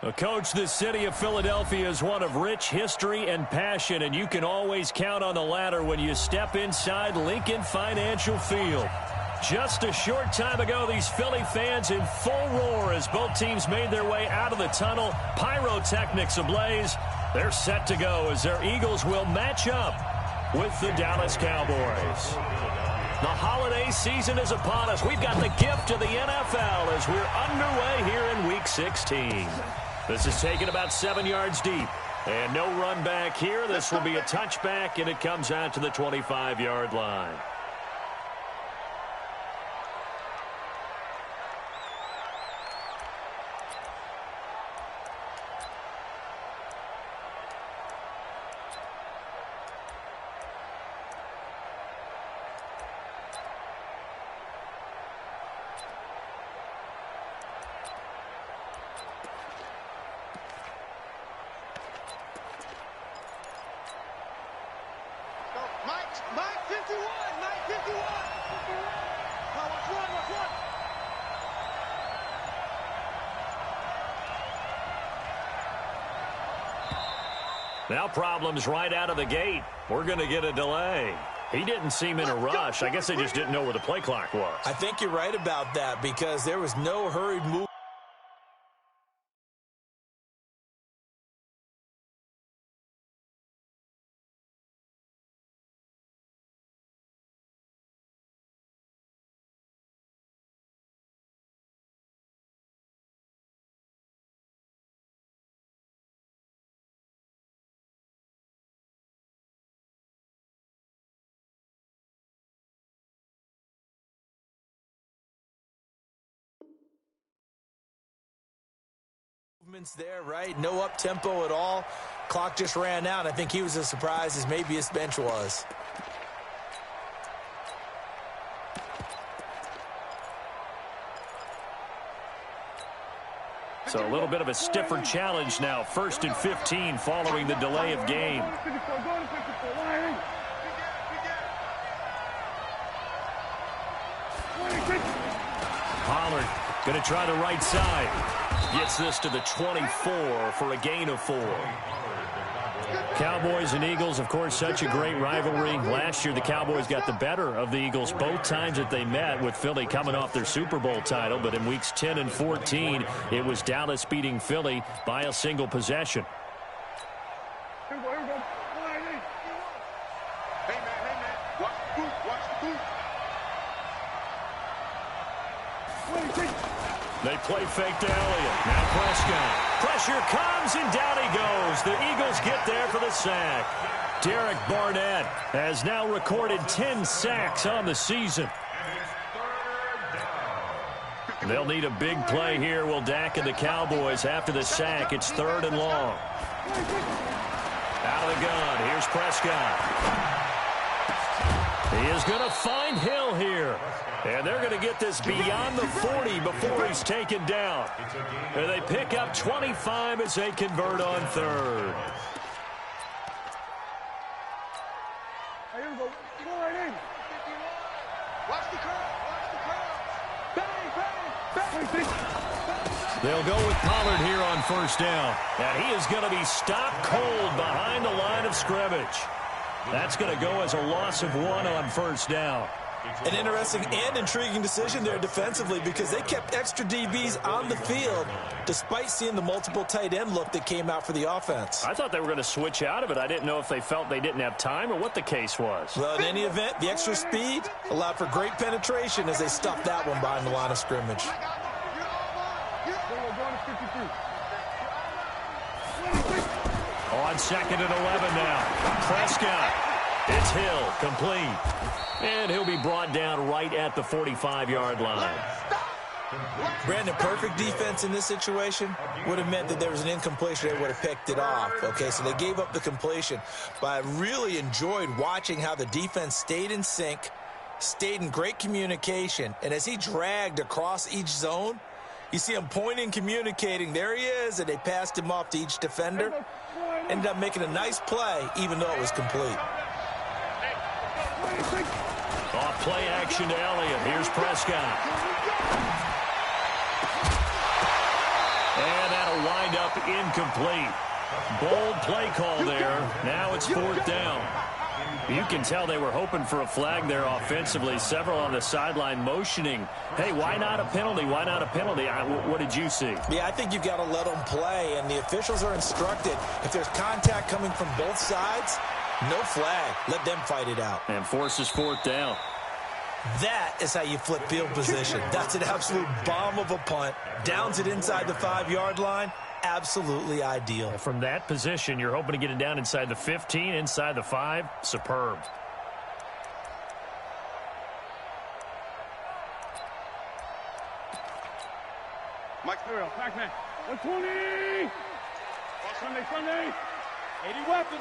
Well, Coach, the city of Philadelphia is one of rich history and passion, and you can always count on the latter when you step inside Lincoln Financial Field. Just a short time ago, these Philly fans in full roar as both teams made their way out of the tunnel. Pyrotechnics ablaze. They're set to go as their Eagles will match up with the Dallas Cowboys. The holiday season is upon us. We've got the gift of the NFL as we're underway here in Week 16. This is taken about 7 yards deep. And no run back here. This will be a touchback, and it comes out to the 25-yard line. Now problems right out of the gate. We're going to get a delay. He didn't seem in a rush. I guess they just didn't know where the play clock was. I think you're right about that because there was no hurried move. There, right? No up-tempo at all. Clock just ran out. I think he was as surprised as maybe his bench was. So a little bit of a stiffer challenge now. 1st and 15 following the delay of game. Pollard going to try the right side. Gets this to the 24 for a gain of 4. Cowboys and Eagles, of course, such a great rivalry. Last year, the Cowboys got the better of the Eagles both times that they met, with Philly coming off their Super Bowl title. But in weeks 10 and 14, it was Dallas beating Philly by a single possession. They play fake to Elliott. Now Prescott. Pressure comes, and down he goes. The Eagles get there for the sack. Derek Barnett has now recorded 10 sacks on the season. They'll need a big play here, will Dak and the Cowboys. After the sack, it's 3rd and long. Out of the gun, here's Prescott. He is going to find Hill here. And they're going to get this beyond the 40 before he's taken down. And they pick up 25 as they convert on 3rd. They'll go with Pollard here on 1st down. And he is going to be stopped cold behind the line of scrimmage. That's going to go as a loss of 1 on 1st down. An interesting and intriguing decision there defensively because they kept extra DBs on the field despite seeing the multiple tight end look that came out for the offense. I thought they were going to switch out of it. I didn't know if they felt they didn't have time or what the case was. Well, in any event, the extra speed allowed for great penetration as they stuffed that one behind the line of scrimmage. On 2nd and 11 now. Prescott. It's Hill, complete. And he'll be brought down right at the 45-yard line. Brandon, perfect defense in this situation would have meant that there was an incompletion. They would have picked it off. Okay, so they gave up the completion. But I really enjoyed watching how the defense stayed in sync, stayed in great communication. And as he dragged across each zone, you see him pointing, communicating. There he is, and they passed him off to each defender. Ended up making a nice play, even though it was complete. Off play action to Elliott. Here's Prescott. And that'll wind up incomplete. Bold play call there. Now it's 4th down. You can tell they were hoping for a flag there offensively. Several on the sideline motioning, hey, why not a penalty? Why not a penalty? What did you see? Yeah, I think you've got to let them play, and the officials are instructed. If there's contact coming from both sides, no flag. Let them fight it out. And forces 4th down. That is how you flip field position. That's an absolute bomb of a punt. Downs it inside the 5-yard line. Absolutely ideal. From that position, you're hoping to get it down inside the 15, inside the 5. Superb. Mike Sparrow, Pac-Man, 120. Sunday. 80 weapons.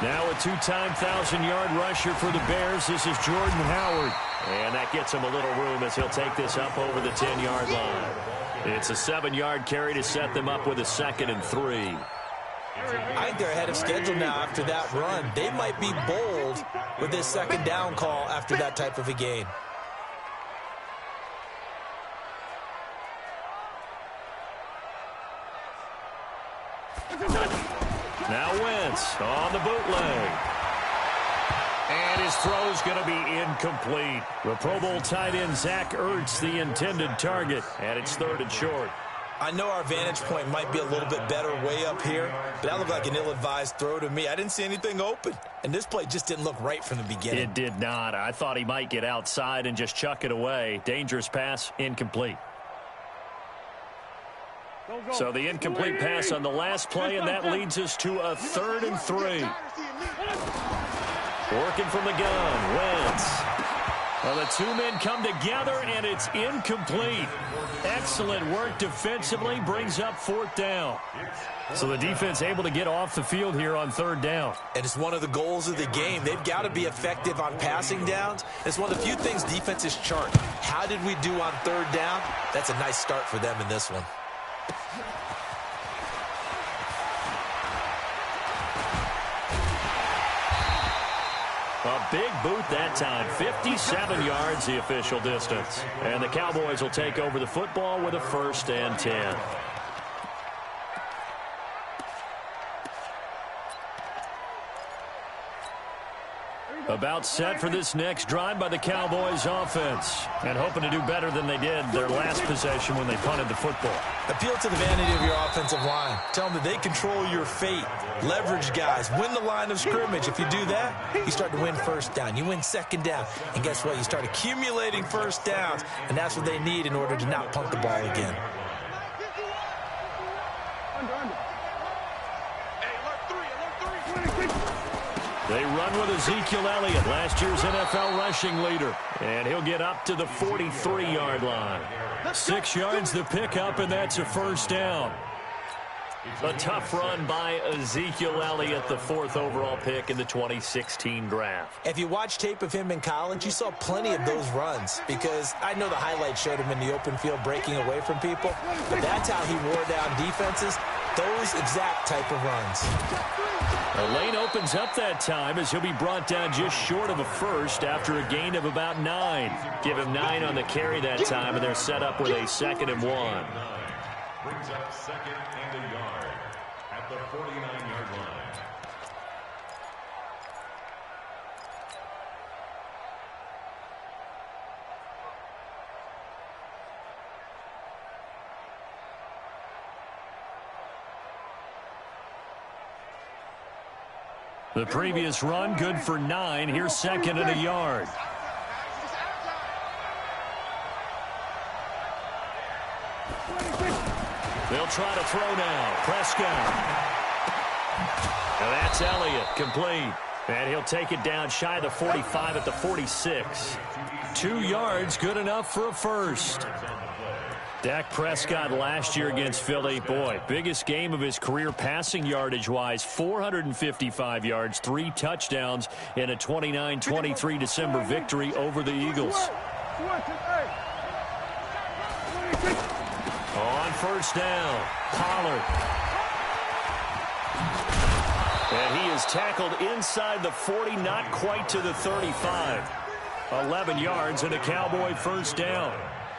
Now a 2-time 1,000-yard rusher for the Bears. This is Jordan Howard. And that gets him a little room as he'll take this up over the 10-yard line. It's a 7-yard carry to set them up with a 2nd and 3. I think they're ahead of schedule now after that run. They might be bold with this 2nd down call after that type of a gain. Now Wentz on the bootleg. And his throw's going to be incomplete. The Pro Bowl tight end Zach Ertz, the intended target, and it's 3rd and short. I know our vantage point might be a little bit better way up here, but that looked like an ill-advised throw to me. I didn't see anything open, and this play just didn't look right from the beginning. It did not. I thought he might get outside and just chuck it away. Dangerous pass, incomplete. So the incomplete pass on the last play, and that leads us to a 3rd and 3. Working from the gun, Wentz. Well, the two men come together, and it's incomplete. Excellent work defensively, brings up 4th down. So the defense able to get off the field here on 3rd down. And it's one of the goals of the game. They've got to be effective on passing downs. It's one of the few things defenses chart. How did we do on 3rd down? That's a nice start for them in this one. A big boot that time. 57 yards the official distance. And the Cowboys will take over the football with a 1st and 10. About set for this next drive by the Cowboys offense. And hoping to do better than they did their last possession when they punted the football. Appeal to the vanity of your offensive line. Tell them that they control your fate. Leverage guys. Win the line of scrimmage. If you do that, you start to win 1st down. You win 2nd down. And guess what? You start accumulating 1st downs. And that's what they need in order to not punt the ball again. They run with Ezekiel Elliott, last year's NFL rushing leader. And he'll get up to the 43-yard line. 6 yards the pickup, and that's a 1st down. A tough run by Ezekiel Elliott, the 4th overall pick in the 2016 draft. If you watch tape of him in college, you saw plenty of those runs because I know the highlights showed him in the open field breaking away from people, but that's how he wore down defenses, those exact type of runs. The lane opens up that time as he'll be brought down just short of a 1st after a gain of about 9. Give him 9 on the carry that time, and they're set up with a 2nd and 1. Brings up 2nd and a yard at the 49-yard line. The previous run good for 9. Here's 2nd and a yard. They'll try to throw now. Prescott. And that's Elliott, complete. And he'll take it down shy of the 45 at the 46. 2 yards, good enough for a 1st. Dak Prescott last year against Philly, boy, biggest game of his career passing yardage-wise, 455 yards, 3 touchdowns in a 29-23 December victory over the Eagles. On 1st down, Pollard. And he is tackled inside the 40, not quite to the 35. 11 yards and a Cowboy 1st down.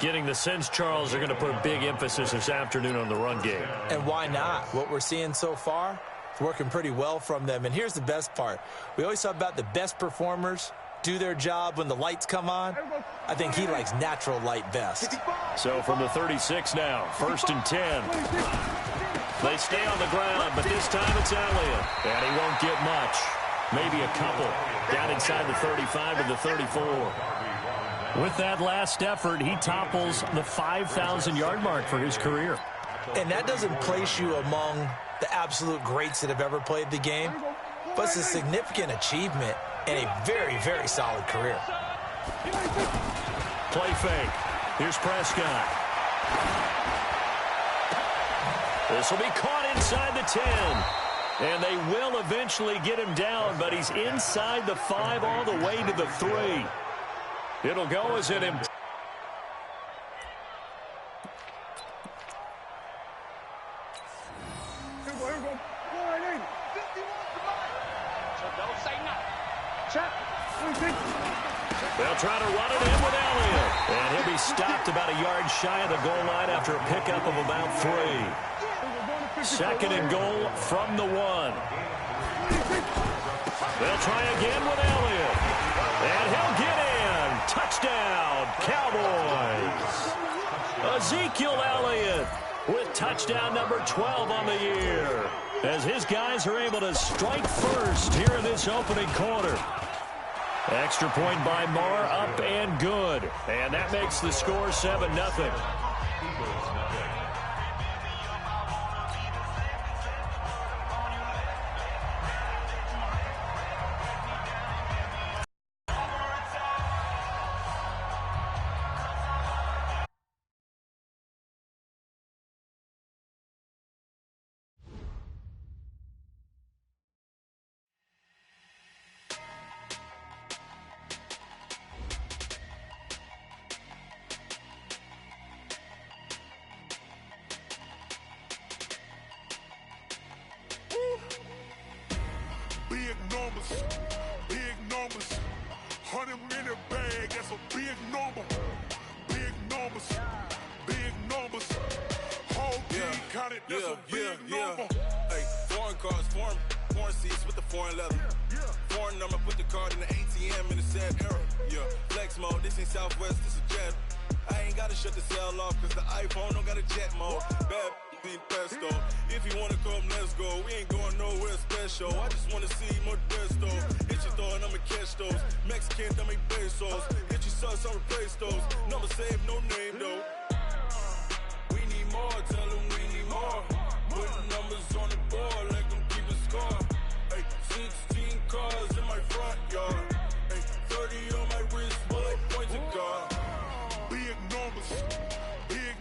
Getting the sense, Charles, are going to put a big emphasis this afternoon on the run game. And why not? What we're seeing so far, it's working pretty well from them. And here's the best part. We always talk about the best performers do their job when the lights come on. I think he likes natural light best. So from the 36 now, 1st and 10. They stay on the ground, but this time it's Elliott. And he won't get much. Maybe a couple. Down inside the 35 and the 34. With that last effort, he topples the 5,000-yard mark for his career. And that doesn't place you among the absolute greats that have ever played the game, but it's a significant achievement and a very, very solid career. Play fake. Here's Prescott. This will be caught inside the 10. And they will eventually get him down, but he's inside the 5 all the way to the 3. It'll go as an imp. They'll try to run it in with Elliott. And he'll be stopped about a yard shy of the goal line after a pickup of about 3. 2nd and goal from the 1. They'll try again with Elliott. And he'll get in. Touchdown, Cowboys. Ezekiel Elliott with touchdown number 12 on the year, as his guys are able to strike first here in this opening quarter. Extra point by Marr, up and good. And that makes the score 7-0. Big numbers, 100-minute bag, that's a big number. Big numbers, whole team counted, that's a big number. Hey, foreign cars, foreign seats with the foreign leather. Foreign number, put the card in the ATM in the sad era. Yeah, flex mode, this ain't Southwest, this is Jet. I ain't gotta shut the cell off, cause the iPhone don't got a jet mode. Bad be pesto. If you wanna come, let's go. We ain't going nowhere special. I just wanna see more desto. Hit your throw and I'ma catch those. Mexican, dummy pesos. Hit your sus, I'll replace those. Number save, no name though. We need more, tell them we need more. Put numbers on the board, let them keep a score. Hey, 16 cars in my front yard. Hey, 30 on my wrist, bullet points a car. Big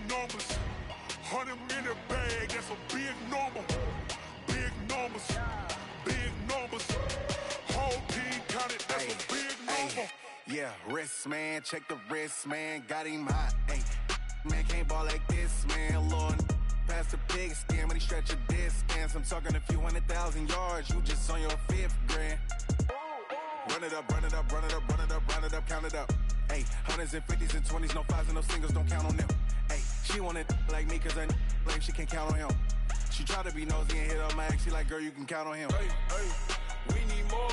numbers, 100-minute bag, that's a big number. Big numbers, whole team counted, that's a big number. Yeah, wrist man, check the wrist man, got him hot. Ay, man can't ball like this, man. Lord, past the pig skin when he stretch a distance. I'm talking a few 100,000 yards, you just on your 5th grand. Run it up, count it up. Ay, hundreds and 50s and 20s, no 5s and no singles, don't count on them. Ay, she wanted like me cause her like she can't count on him. She tried to be nosy and hit her max, she like, girl, you can count on him. Hey, we need more.